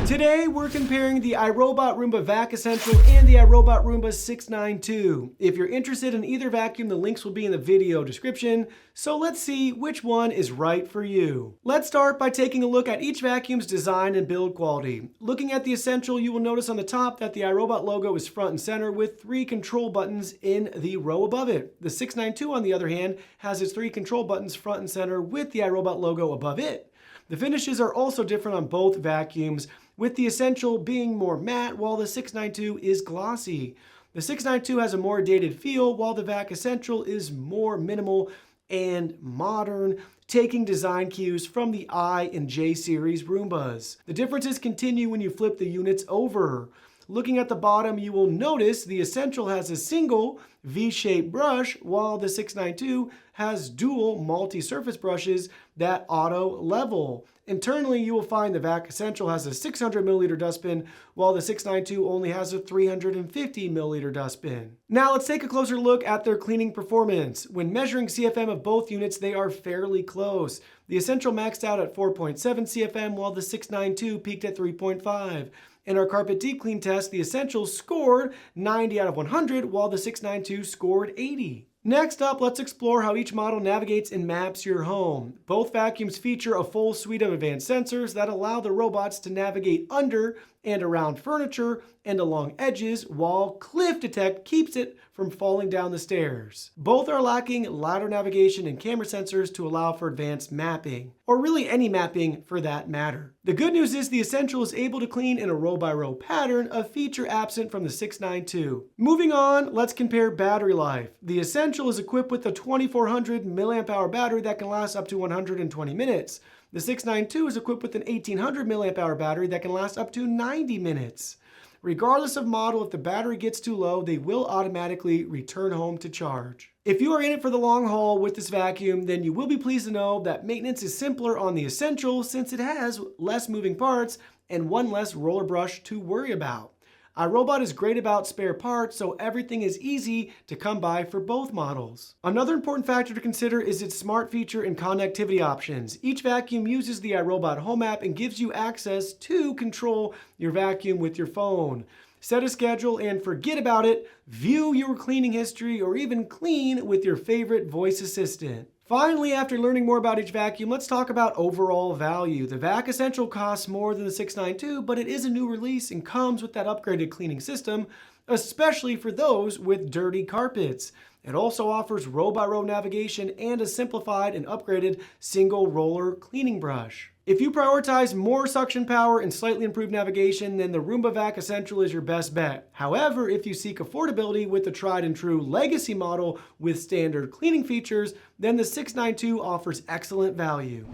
Today, we're comparing the iRobot Roomba Vac Essential and the iRobot Roomba 692. If you're interested in either vacuum, the links will be in the video description. So let's see which one is right for you. Let's start by taking a look at each vacuum's design and build quality. Looking at the Essential, you will notice on the top that the iRobot logo is front and center with 3 control buttons in the row above it. The 692, on the other hand, has its 3 control buttons front and center with the iRobot logo above it. The finishes are also different on both vacuums, with the Essential being more matte while the 692 is glossy. The 692 has a more dated feel while the Vac Essential is more minimal and modern, taking design cues from the I and J series Roombas. The differences continue when you flip the units over. Looking at the bottom, you will notice the Essential has a single V-shaped brush, while the 692 has dual multi-surface brushes that auto-level. Internally, you will find the Vac Essential has a 600 milliliter dustbin, while the 692 only has a 350 milliliter dustbin. Now let's take a closer look at their cleaning performance. When measuring CFM of both units, they are fairly close. The Essential maxed out at 4.7 CFM, while the 692 peaked at 3.5. In our carpet deep clean test, the Essential scored 90 out of 100, while the 692 scored 80. Next up, let's explore how each model navigates and maps your home. Both vacuums feature a full suite of advanced sensors that allow the robots to navigate under and around furniture and along edges, while Cliff Detect keeps it from falling down the stairs. Both are lacking ladder navigation and camera sensors to allow for advanced mapping, or really any mapping for that matter. The good news is the Essential is able to clean in a row-by-row pattern, a feature absent from the 692. Moving on, let's compare battery life. The Essential is equipped with a 2400 mAh battery that can last up to 120 minutes. The 692 is equipped with an 1800 mAh battery that can last up to 90 minutes. Regardless of model, if the battery gets too low, they will automatically return home to charge. If you are in it for the long haul with this vacuum, then you will be pleased to know that maintenance is simpler on the Essential since it has less moving parts and one less roller brush to worry about. iRobot is great about spare parts, so everything is easy to come by for both models. Another important factor to consider is its smart feature and connectivity options. Each vacuum uses the iRobot Home app and gives you access to control your vacuum with your phone. Set a schedule and forget about it. View your cleaning history or even clean with your favorite voice assistant. Finally, after learning more about each vacuum, let's talk about overall value. The Vac Essential costs more than the 692, but it is a new release and comes with that upgraded cleaning system, especially for those with dirty carpets. It also offers row-by-row navigation and a simplified and upgraded single roller cleaning brush. If you prioritize more suction power and slightly improved navigation, then the Roomba Vac Essential is your best bet. However, if you seek affordability with the tried and true legacy model with standard cleaning features, then the 692 offers excellent value.